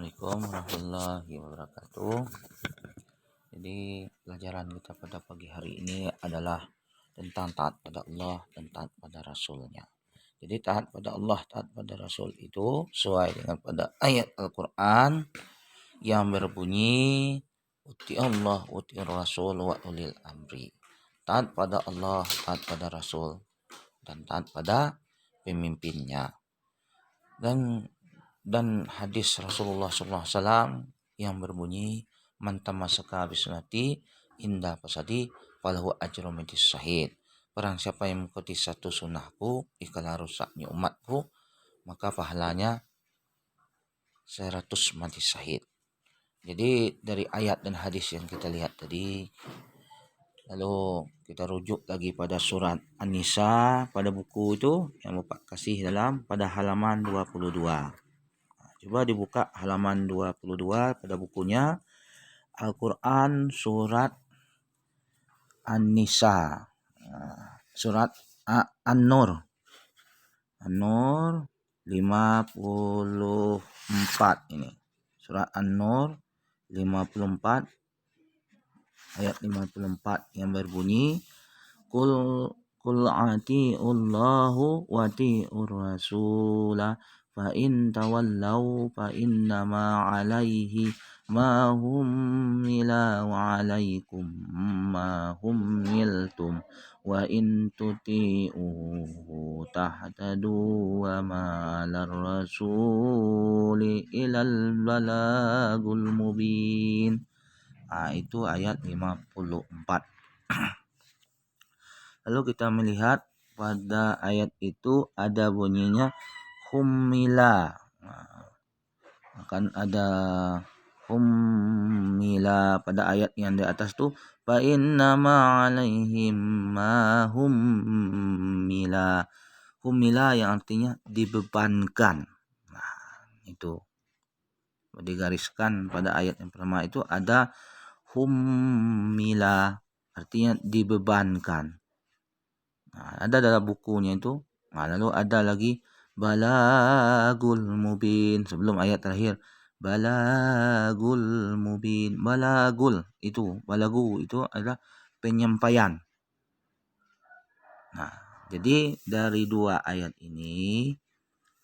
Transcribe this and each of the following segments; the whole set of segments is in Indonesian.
Assalamualaikum warahmatullahi wabarakatuh. Jadi pelajaran kita pada pagi hari ini adalah tentang taat pada Allah dan taat pada Rasulnya. Jadi taat pada Allah, taat pada Rasul itu sesuai dengan pada ayat Al-Quran yang berbunyi uti Allah, uti Rasul wa ulil amri. Taat pada Allah, taat pada Rasul, dan taat pada pemimpinnya. Dan hadis Rasulullah SAW yang berbunyi man tamassaka bisunnati inda fasadi falahu ajru medis syahid. Barang siapa yang mengikuti satu sunnahku dikala rusaknya umatku, maka pahalanya 100 mati syahid. Jadi dari ayat dan hadis yang kita lihat tadi, lalu kita rujuk lagi pada surat An-Nisa pada buku itu yang Bapak kasih pada halaman 22. Coba dibuka halaman 22 pada bukunya Al-Quran surat An-Nisa, surat An-Nur 54 ini. Surat An-Nur 54 ayat 54 yang berbunyi Qul ati'ullahu wa ati'ur rasulah fa in tawallaw fa innama 'alaihi ma hummila wa 'alaikum ma hummiltum wa in tuti'uhu tahtadu wa ma 'alar rasuli ilal balagul mubin. Itu ayat 54. Lalu kita melihat pada ayat itu ada bunyinya hummila. Akan ada hummila pada ayat yang di atas tuh fa innama 'alaihim ma hummila. Hummila yang artinya dibebankan. Itu digariskan pada ayat yang pertama itu ada hummila artinya dibebankan. Ada dalam bukunya itu. Lalu ada lagi balagul mubin sebelum ayat terakhir. Balagul mubin. Balagu itu adalah penyampaian. Jadi dari dua ayat ini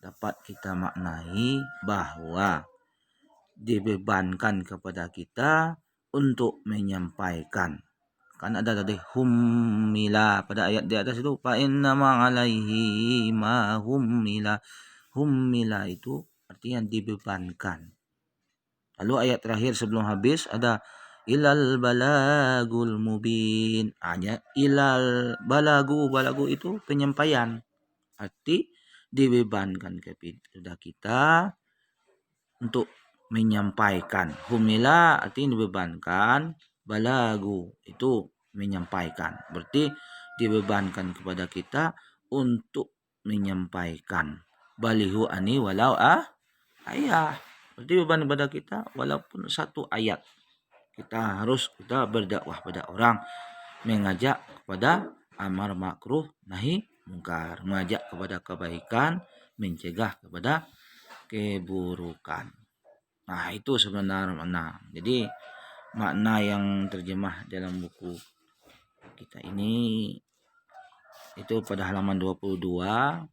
dapat kita maknai bahwa dibebankan kepada kita untuk menyampaikan. Kan ada tadi hummila pada ayat di atas itu fa innama 'alaihi ma hummila. Hummila itu artinya dibebankan. Lalu ayat terakhir sebelum habis ada ilal balagul mubin. Ilal balagu itu penyampaian. Arti dibebankan kepada kita untuk menyampaikan. Humila artinya dibebankan, balagu itu menyampaikan. Berarti dibebankan kepada kita untuk menyampaikan. Balihu ani walau ayah. Berarti beban kepada kita walaupun satu ayat. Kita berdakwah pada orang, mengajak kepada amar makruh nahi mungkar, mengajak kepada kebaikan, mencegah kepada keburukan. Itu sebenarnya makna. Jadi makna yang terjemah dalam buku kita ini itu pada halaman 22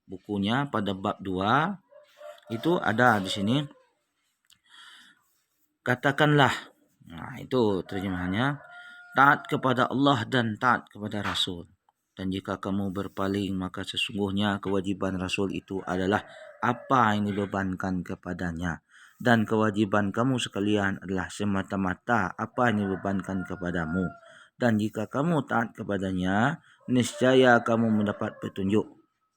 bukunya pada bab 2 itu ada di sini. Katakanlah. Itu terjemahannya. Taat kepada Allah dan taat kepada Rasul. Dan jika kamu berpaling maka sesungguhnya kewajiban Rasul itu adalah apa yang dibebankan kepadanya. Dan kewajiban kamu sekalian adalah semata-mata apa yang dibebankan kepadamu. Dan jika kamu taat kepadanya, niscaya kamu mendapat petunjuk.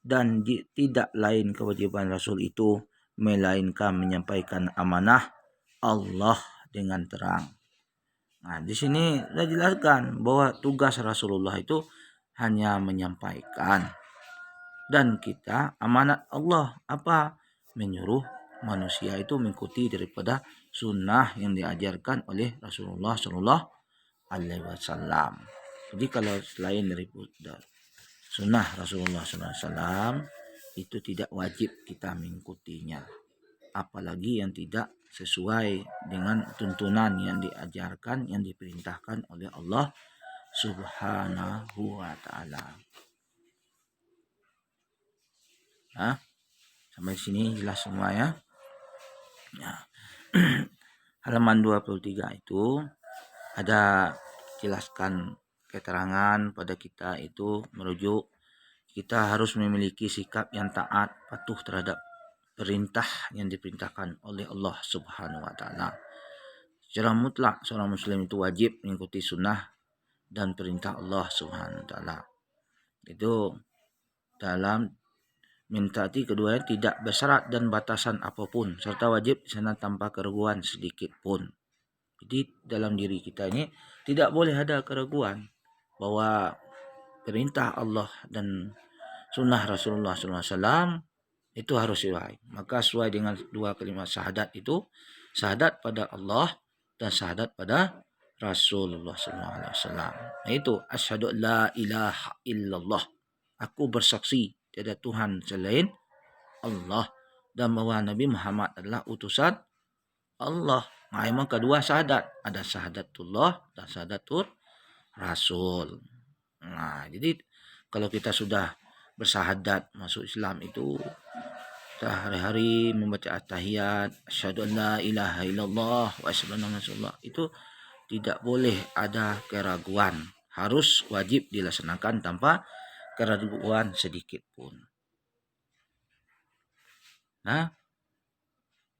Dan tidak lain kewajiban Rasul itu melainkan menyampaikan amanah Allah dengan terang. Di sini sudah jelaskan bahwa tugas Rasulullah itu hanya menyampaikan. Dan kita amanat Allah apa? Menyuruh manusia itu mengikuti daripada sunnah yang diajarkan oleh Rasulullah Sallallahu Alaihi Wasallam. Jadi kalau selain daripada sunnah Rasulullah Sallallahu Alaihi Wasallam itu tidak wajib kita mengikutinya. Apalagi yang tidak sesuai dengan tuntunan yang diajarkan, yang diperintahkan oleh Allah Subhanahu wa taala. Sampai sini jelas semua ya. Halaman 23 itu ada jelaskan keterangan pada kita itu merujuk kita harus memiliki sikap yang taat, patuh terhadap perintah yang diperintahkan oleh Allah Subhanahu wa taala. Secara mutlak seorang muslim itu wajib mengikuti sunnah dan perintah Allah Subhanahu wa taala. Itu dalam mentaati keduanya tidak bersyarat dan batasan apapun serta wajib di sana tanpa keraguan sedikit pun. Jadi dalam diri kita ini tidak boleh ada keraguan bahwa perintah Allah dan sunnah Rasulullah SAW itu harus sesuai. Maka sesuai dengan dua kalimat syahadat itu, syahadat pada Allah dan syahadat pada Rasulullah SAW. Itu asyhadu la ilaha illallah. Aku bersaksi tiada Tuhan selain Allah dan bahwa Nabi Muhammad adalah utusan Allah. Memang kedua syahadat, ada syahadatullah dan syahadatul Rasul. Jadi kalau kita sudah bersyahadat masuk Islam itu kita hari-hari membaca at-tahiyat, asyhadu an la ilaha illallah wa asyhadu anna rasulullah, itu tidak boleh ada keraguan, harus wajib dilaksanakan tanpa keraguan sedikit pun.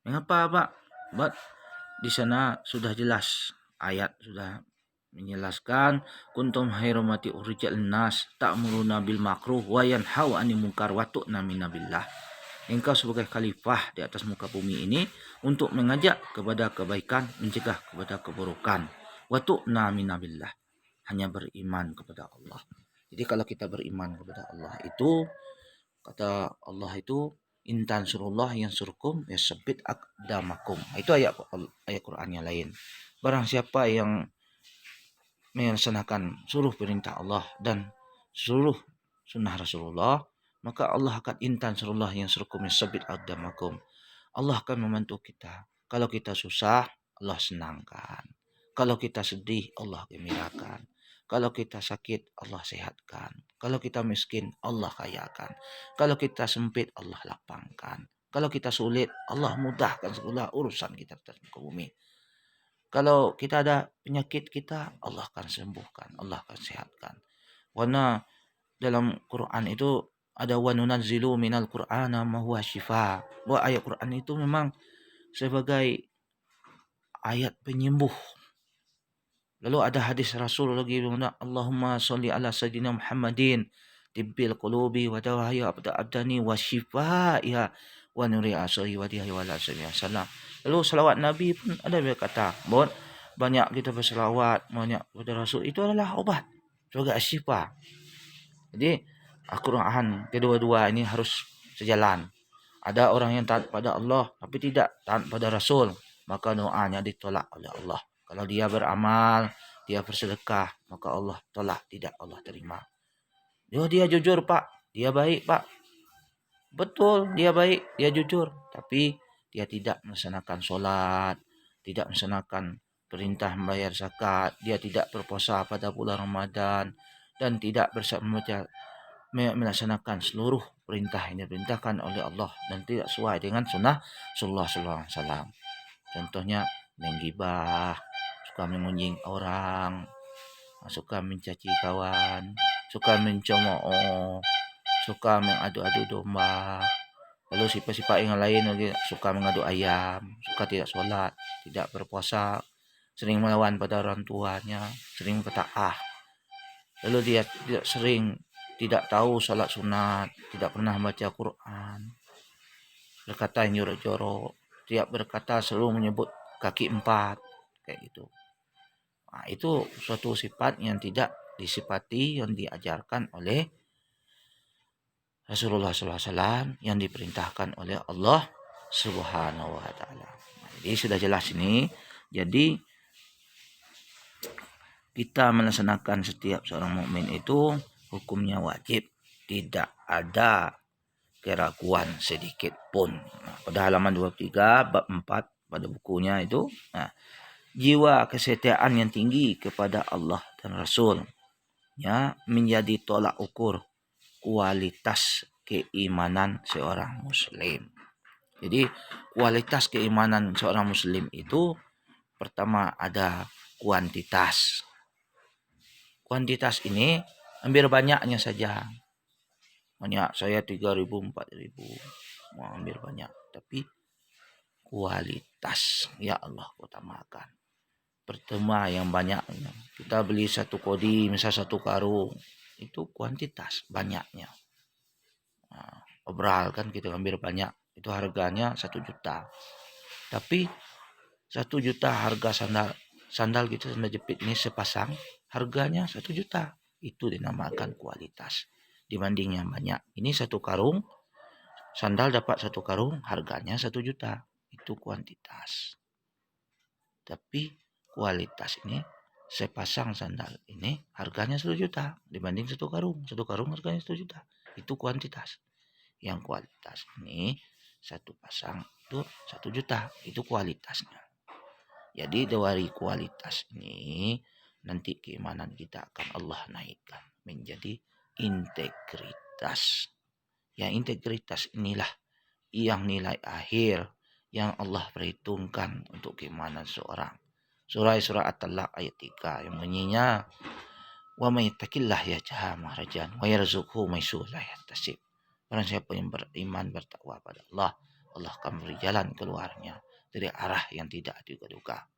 Mengapa Pak? But di sana sudah jelas, ayat sudah menjelaskan kuntum khairumati urijal nas ta'muruna bil makruh wa yanhau 'anil munkar wa tu'minu billah. Engkau sebagai khalifah di atas muka bumi ini untuk mengajak kepada kebaikan, mencegah kepada keburukan. Wa tu'minu billah, hanya beriman kepada Allah. Jadi kalau kita beriman kepada Allah itu, kata Allah itu, intan surullah yang surkum yasbit aqdamakum. Itu ayat Quran yang lain. Barang siapa yang melaksanakan seluruh perintah Allah dan seluruh sunnah Rasulullah, maka Allah akan intan surullah yang surkum yasbit aqdamakum. Allah akan membantu kita. Kalau kita susah, Allah senangkan. Kalau kita sedih, Allah gembirakan. Kalau kita sakit, Allah sehatkan. Kalau kita miskin, Allah kayakan. Kalau kita sempit, Allah lapangkan. Kalau kita sulit, Allah mudahkan segala urusan kita atas muka bumi. Kalau kita ada penyakit kita, Allah akan sembuhkan, Allah akan sehatkan. Karena dalam Quran itu ada wa nunazzilu minal Qur'ana ma huwa syifa. Bahwa ayat Quran itu memang sebagai ayat penyembuh. Lalu ada hadis Rasul lagi bilang, Allahumma sholli ala sayyidina Muhammadin tibbil qulubi wa dawahi abdani wa shifaiha wa nuri asri wa dihi wa la sallam. Lalu selawat Nabi pun ada berkata, banyak kita berselawat, banyak kepada Rasul itu adalah obat sebagai syifa. Jadi Al-Quran kedua-dua ini harus sejalan. Ada orang yang taat pada Allah tapi tidak taat pada Rasul, maka doanya ditolak oleh Allah. Kalau dia beramal, dia bersedekah, maka Allah tolak, tidak Allah terima. Dia jujur Pak, dia baik Pak. Betul, dia baik, dia jujur, tapi dia tidak melaksanakan sholat, tidak melaksanakan perintah membayar zakat, dia tidak berpuasa pada bulan Ramadan, dan tidak melaksanakan seluruh perintah yang diperintahkan oleh Allah dan tidak sesuai dengan sunnah Rasulullah SAW. Contohnya menggibah, suka mengunjing orang, suka mencaci kawan, suka mencemooh, suka mengadu-adu domba. Lalu sifat-sifat yang lain lagi, suka mengadu ayam, suka tidak sholat, tidak berpuasa, sering melawan pada orang tuanya, sering berkata Lalu dia tidak tahu sholat sunat, tidak pernah baca Quran, berkata yang jorok-jorok, tiap berkata selalu menyebut kaki 4, kayak gitu. Itu suatu sifat yang tidak disifati, yang diajarkan oleh Rasulullah SAW, yang diperintahkan oleh Allah Subhanahu wa taala. Jadi sudah jelas ini. Jadi kita melaksanakan setiap seorang mukmin itu hukumnya wajib, tidak ada keraguan sedikit pun. Pada halaman 23 bab 4 pada bukunya itu. Nah, jiwa kesetiaan yang tinggi kepada Allah dan Rasul ya menjadi tolak ukur kualitas keimanan seorang muslim. Jadi kualitas keimanan seorang muslim itu pertama ada kuantitas. Kuantitas ini ambil banyaknya saja. Banyak saya 3.000 4.000 mau ambil banyak, tapi kualitas ya Allah utamakan. Pertama yang banyak, kita beli satu kodi misal satu karung itu kuantitas banyaknya. Nah, obral kan kita ambil banyak itu harganya 1 juta, tapi 1 juta harga sandal gitu, sandal jepit ini sepasang harganya 1 juta, itu dinamakan kualitas dibanding yang banyak. Ini satu karung sandal dapat satu karung harganya 1 juta, itu kuantitas. Tapi kualitas ini sepasang sandal ini harganya 1 juta dibanding satu karung harganya 1 juta, itu kuantitas. Yang kualitas ini satu pasang itu 1 juta, itu kualitasnya. Jadi dari kualitas ini nanti keimanan kita akan Allah naikkan menjadi integritas. Yang integritas inilah yang nilai akhir yang Allah perhitungkan untuk keimanan seorang. Surah At-Talaq ayat 3 yang bunyinya wa may yattaqillah yaj'al makhrajan wa yarzuqhu min haytsu la yahtasib. Barang siapa yang beriman bertakwa pada Allah, Allah akan beri jalan keluarnya dari arah yang tidak diduga-duga.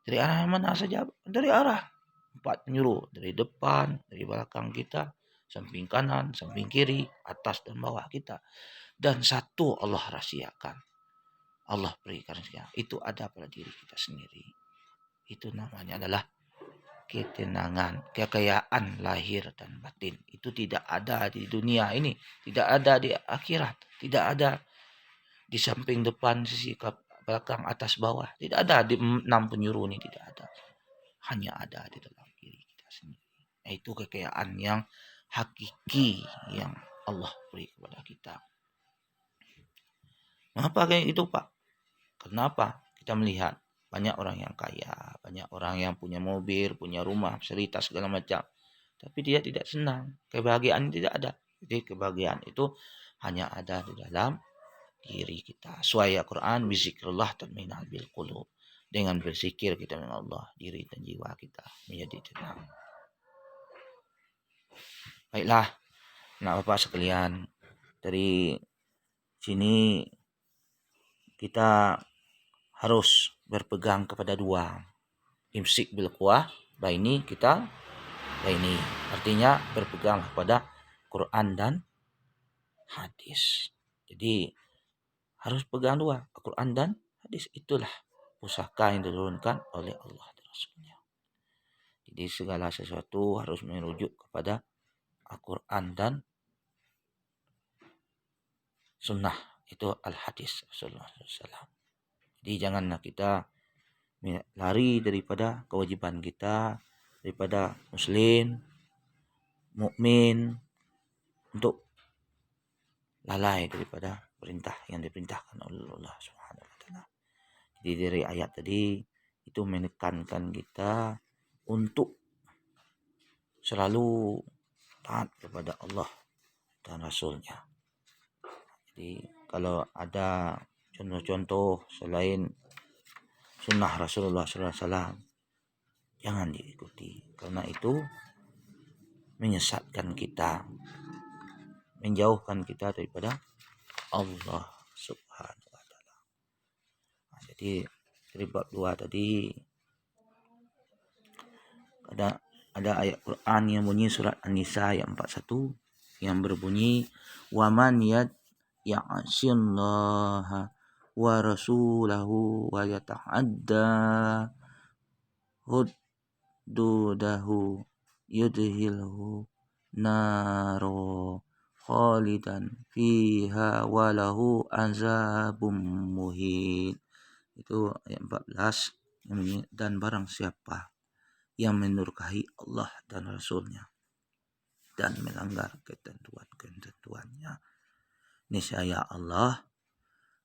Dari arah yang mana saja? Dari arah 4 penjuru, dari depan, dari belakang kita, samping kanan, samping kiri, atas dan bawah kita. Dan satu Allah rahasiakan. Allah berikan sekian. Itu ada pada diri kita sendiri. Itu namanya adalah ketenangan, kekayaan lahir dan batin. Itu tidak ada di dunia ini, tidak ada di akhirat, tidak ada di samping depan, sisi belakang, atas, bawah. Tidak ada di 6 penjuru ini, tidak ada. Hanya ada di dalam diri kita sendiri. Itu kekayaan yang hakiki yang Allah beri kepada kita. Mengapa kayak itu, Pak? Kenapa kita melihat banyak orang yang kaya, banyak orang yang punya mobil, punya rumah, fasilitas segala macam, tapi dia tidak senang, kebahagiaan tidak ada. Jadi kebahagiaan itu hanya ada di dalam diri kita. Sesuai Al-Quran, bizikrullah tatma'innul qulub. Dengan berzikir kita dengan Allah, diri dan jiwa kita menjadi tenang. Baiklah, anak bapak sekalian, dari sini kita harus berpegang kepada dua. Imsik bil quwah, baini kita baini. Artinya berpegang kepada Quran dan hadis. Jadi harus pegang dua, Quran dan hadis. Itulah pusaka yang diturunkan oleh Allah dan Rasulnya. Jadi segala sesuatu harus merujuk kepada Al-Quran dan sunnah, itu al-hadis Rasulullah SAW. Jadi janganlah kita lari daripada kewajiban kita, daripada muslim, mukmin, untuk lalai daripada perintah yang diperintahkan oleh Allah Subhanahu wa taala. Jadi dari ayat tadi itu menekankan kita untuk selalu taat kepada Allah dan Rasulnya. Jadi kalau ada contoh-contoh selain sunnah Rasulullah SAW, jangan diikuti, karena itu menyesatkan kita, menjauhkan kita daripada Allah Subhanahu wa taala. Nah, jadi dari bab 2 tadi ada ayat Quran yang bunyi surat An-Nisa ayat 41 yang berbunyi wa man ya'sillaha wa rasulahu wa yata'adda hududahu yudhilhu naro khalidan fiha walahu azabum muhin. Itu ayat 14 yang bunyi, dan barang siapa yang mendurhakai Allah dan Rasulnya dan melanggar ketentuan-ketentuannya, niscaya Allah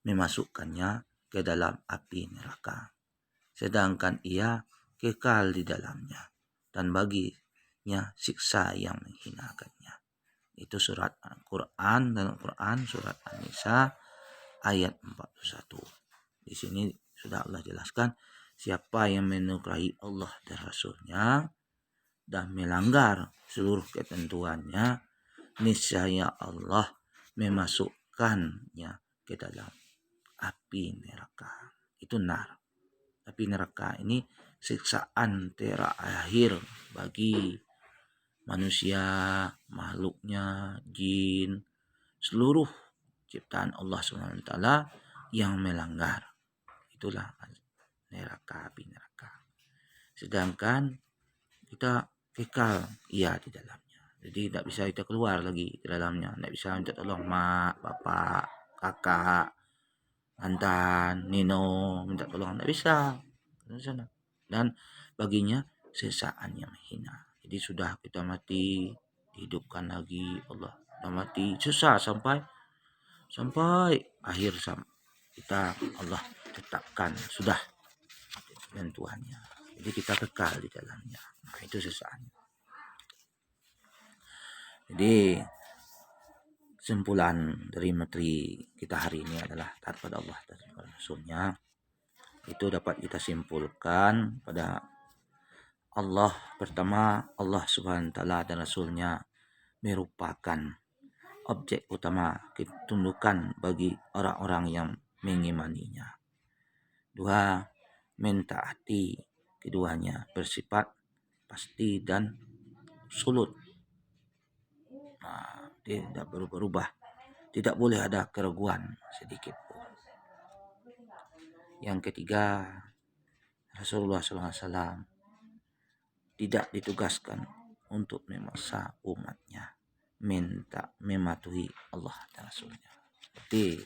memasukkannya ke dalam api neraka, sedangkan ia kekal di dalamnya, dan baginya siksa yang menghinakannya. Itu surat Al-Quran, dalam Quran surat An-Nisa ayat 41. Di sini sudah Allah jelaskan, siapa yang menukrai Allah dan Rasulnya dan melanggar seluruh ketentuannya, niscaya Allah memasukkannya ke dalam api neraka. Itu nar. Api neraka ini siksaan terakhir bagi manusia, makhluknya, jin, seluruh ciptaan Allah SWT yang melanggar. Itulah neraka, api neraka. Sedangkan kita kekal ia di dalamnya. Jadi tidak bisa kita keluar lagi di dalamnya. Tidak bisa minta tolong mak, bapak, kakak, mantan, nino, minta tolong. Tidak bisa. Dan baginya sesaan yang hina. Jadi sudah kita mati, dihidupkan lagi Allah. Kita mati, susah sampai akhir kita Allah tetapkan sudah dan Tuhannya. Jadi kita kekal di dalamnya. Nah, itu sesaan. Jadi kesimpulan dari materi kita hari ini adalah taat pada Allah dan Rasulnya. Itu dapat kita simpulkan pada Allah, pertama Allah Subhanahu wa taala dan Rasulnya merupakan objek utama ketundukan bagi orang-orang yang mengimaninya. Dua, mentaati keduanya bersifat pasti dan absolut. Nah, tidak berubah-ubah. Tidak boleh ada keraguan sedikit pun. Yang ketiga, Rasulullah SAW tidak ditugaskan untuk memaksa umatnya mematuhi Allah dan Rasulnya. Jadi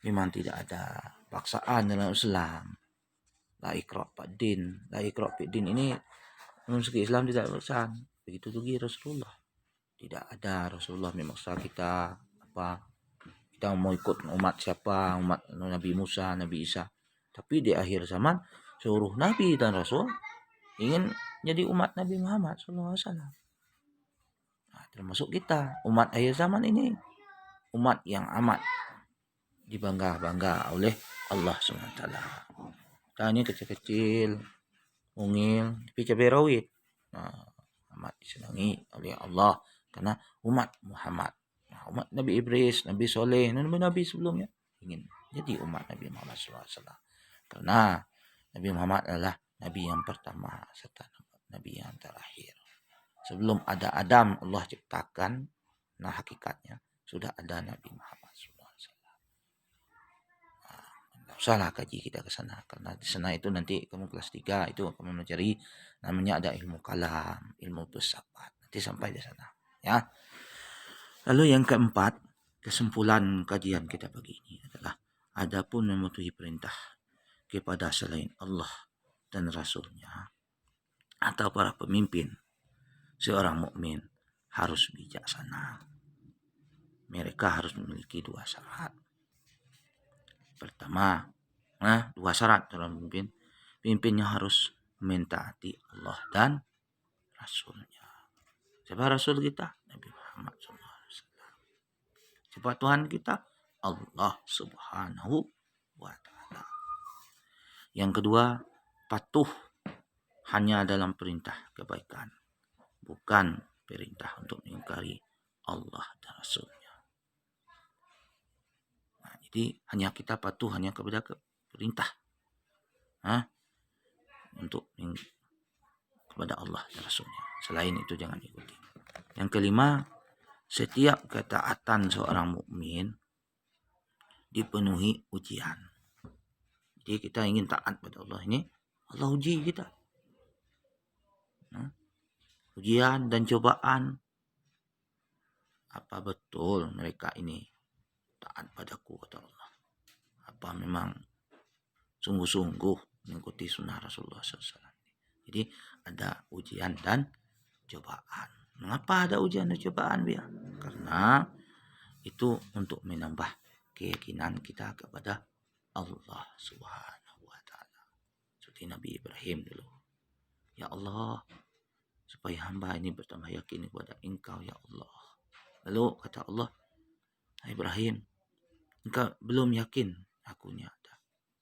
memang tidak ada paksaan dalam Islam. La ikrah fid-din. La ikrah fid-din ini dalam segi Islam tidak paksaan. Begitu juga Rasulullah. Tidak ada Rasulullah memaksa kita kita mau ikut umat siapa, umat Nabi Musa, Nabi Isa. Tapi di akhir zaman seluruh nabi dan rasul ingin jadi umat Nabi Muhammad SAW. Nah, termasuk kita, umat akhir zaman ini, umat yang amat dibangga-bangga oleh Allah SWT. Kita ini kecil-kecil, mungil, tapi cabai rawit. Nah, amat disenangi oleh Allah karena umat Muhammad. Nah, umat Nabi Idris, Nabi Soleh, Nabi sebelumnya ingin jadi umat Nabi Muhammad SAW. Karena Nabi Muhammad adalah Nabi yang pertama serta Nabi yang terakhir. Sebelum ada Adam, Allah ciptakan. Nah, hakikatnya sudah ada Nabi Muhammad SAW. Nah, usahlah kaji kita ke sana. Karena di sana itu nanti kamu kelas 3 itu kamu mencari namanya ada ilmu kalam, ilmu filsafat. Nanti sampai di sana. Ya. Lalu yang keempat, kesimpulan kajian kita pagi ini adalah adapun mematuhi perintah kepada selain Allah dan Rasulnya atau para pemimpin, seorang mukmin harus bijaksana. Mereka harus memiliki dua syarat. Pertama, dua syarat seorang pemimpin. Pemimpinnya harus mentaati Allah dan Rasulnya. Siapa Rasul kita? Nabi Muhammad SAW. Siapa Tuhan kita? Allah Subhanahu wa Ta'ala. Yang kedua, patuh hanya dalam perintah kebaikan, bukan perintah untuk mengingkari Allah dan Rasulnya. Nah, jadi hanya kita patuh hanya kepada perintah untuk kepada Allah dan Rasulnya. Selain itu jangan ikuti. Yang kelima, setiap ketaatan seorang mukmin dipenuhi ujian. Jadi kita ingin taat pada Allah ini, Allah uji kita. Ujian dan cobaan. Apa betul mereka ini taat padaku, kata Allah? Apa memang sungguh-sungguh mengikuti sunnah Rasulullah SAW? Jadi ada ujian dan cobaan. Mengapa ada ujian dan cobaan, biar? Karena itu untuk menambah keyakinan kita kepada Allah Subhanahu wa taala. Seperti Nabi Ibrahim dulu. Ya Allah, supaya hamba ini bertambah yakin kepada Engkau ya Allah. Lalu kata Allah, Ibrahim, engkau belum yakin aku nyata.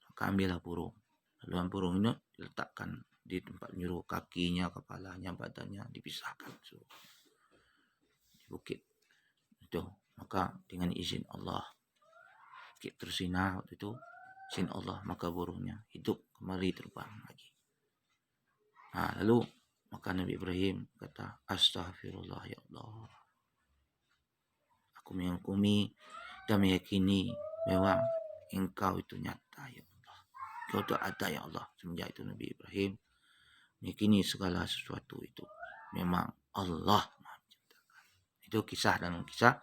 Maka ambillah burung. Lalu burung ini diletakkan di tempat nyuruh kakinya, kepalanya, badannya dipisahkan. So, di bukit itu. Maka dengan izin Allah, bukit tersinah waktu itu, izin Allah, maka burungnya hidup kembali terbang lagi. Nah, lalu maka Nabi Ibrahim kata, Astaghfirullah ya Allah. Aku mengakui dan meyakini bahwa Engkau itu nyata ya Allah. Engkau itu ada ya Allah. Semenjak itu Nabi Ibrahim meyakini segala sesuatu itu memang Allah menciptakan. Itu kisah dalam kisah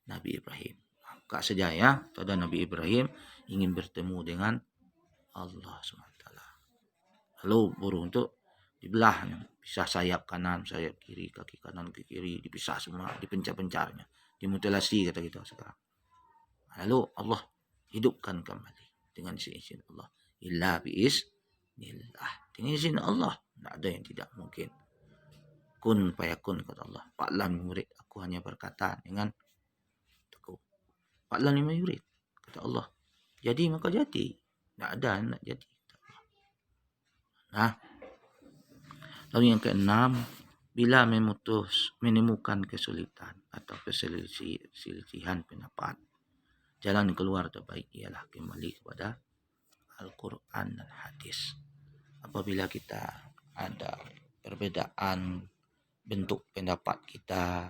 Nabi Ibrahim. Kak saja ya, pada Nabi Ibrahim ingin bertemu dengan Allah SWT. Lalu burung itu dibelah, pisah sayap kanan, sayap kiri, kaki kanan, kaki kiri, dipisah semua, dipencar-pencarnya, dimutilasi kata kita sekarang. Lalu Allah hidupkan kembali dengan izin Allah. Illa biiznillah. Dengan izin Allah, tidak ada yang tidak mungkin. Kun fayakun kata Allah. Fa'lam yurid, aku hanya berkata dengan teguh. Fa'lam yurid kata Allah. Jadi maka jadi. Tidak ada yang nak jadi. Nah, lalu yang keenam, bila menemukan kesulitan atau perselisihan pendapat, jalan keluar terbaik ialah kembali kepada Al-Quran dan hadis. Apabila kita ada perbedaan bentuk pendapat kita,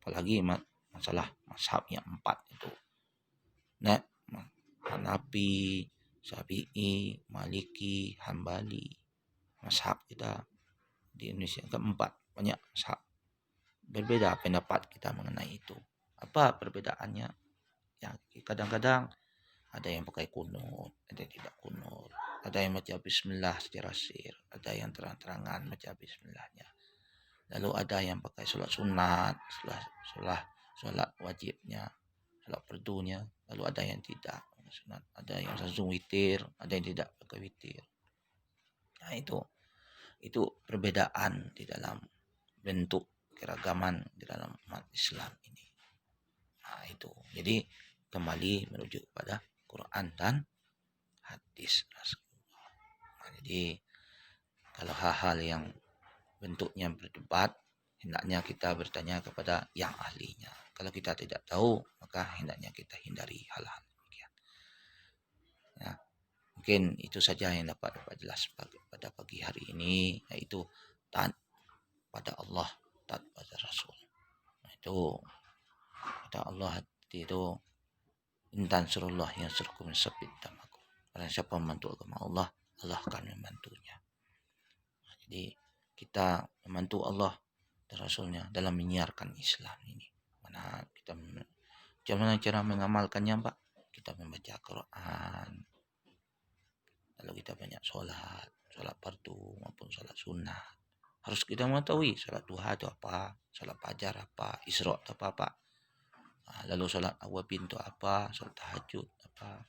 apalagi masalah mazhab yang 4 itu, nah, Hanafi, Syafi'i, Maliki, Hambali, mazhab kita di Indonesia keempat, banyak mazhab. Berbeda pendapat kita mengenai itu. Apa perbedaannya? Ya, kadang-kadang ada yang pakai kunut, ada yang tidak kunut, ada yang baca bismillah secara sir, ada yang terang-terangan baca bismillahnya. Lalu ada yang pakai sholat sunat, sholat wajibnya, sholat fardunya. Lalu ada yang tidak sunat, ada yang langsung witir, ada yang tidak pakai witir. Nah, itu perbedaan di dalam bentuk keragaman di dalam umat Islam ini. Nah, itu. Jadi kembali merujuk kepada Quran dan hadis Rasulullah. Nah, jadi kalau hal-hal yang bentuknya berdebat, hendaknya kita bertanya kepada yang ahlinya. Kalau kita tidak tahu, maka hendaknya kita hindari hal-hal demikian. Ya, mungkin itu saja yang dapat jelas pada pagi hari ini, yaitu taat pada Allah, taat pada Rasul. Nah, itu kata Allah itu intan surullah yang surkum sabit tamakum. Barang siapa membantu agama Allah, Allah akan membantunya. Nah, jadi kita membantu Allah dan Rasulnya dalam menyiarkan Islam ini. Bagaimana cara mengamalkannya, Pak? Kita membaca Quran, lalu kita banyak sholat fardu maupun sholat sunnah. Harus kita mengetahui sholat duha itu apa, sholat fajar apa, isra itu apa, Pak. Nah, lalu sholat awabin itu apa, sholat tahajud apa.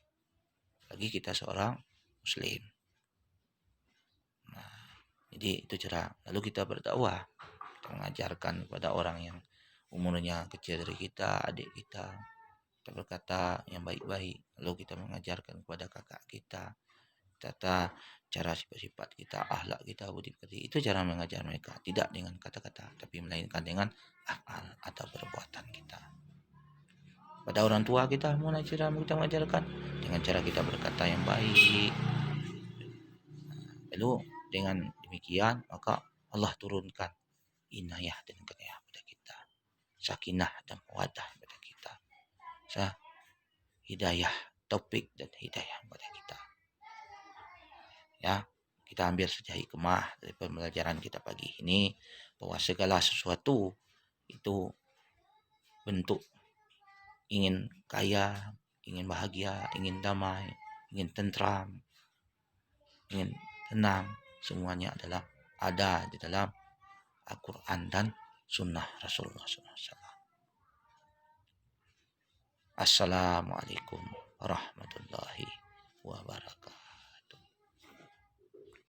Lagi kita seorang muslim. Nah, jadi itu cara. Lalu kita berdakwah, kita mengajarkan kepada orang yang umurnya kecil dari kita, adik kita berkata yang baik-baik. Lalu kita mengajarkan kepada kakak kita, tata cara sifat-sifat kita, akhlak kita, budi pekerti. Itu cara mengajar mereka, tidak dengan kata-kata, tapi melainkan dengan akal atau perbuatan kita. Pada orang tua kita, mana cara kita mengajarkan? Dengan cara kita berkata yang baik. Lalu dengan demikian maka Allah turunkan inayah dan kenyah pada kita, sakinah dan mawaddah pada kita, hidayah, taufik dan hidayah pada kita. Ya, kita ambil saja hikmah dari pembelajaran kita pagi ini, bahwa segala sesuatu itu bentuk ingin kaya, ingin bahagia, ingin damai, ingin tentram, ingin tenang, semuanya adalah ada di dalam Al-Quran dan Sunnah Rasulullah SAW. Assalamualaikum warahmatullahi wabarakatuh.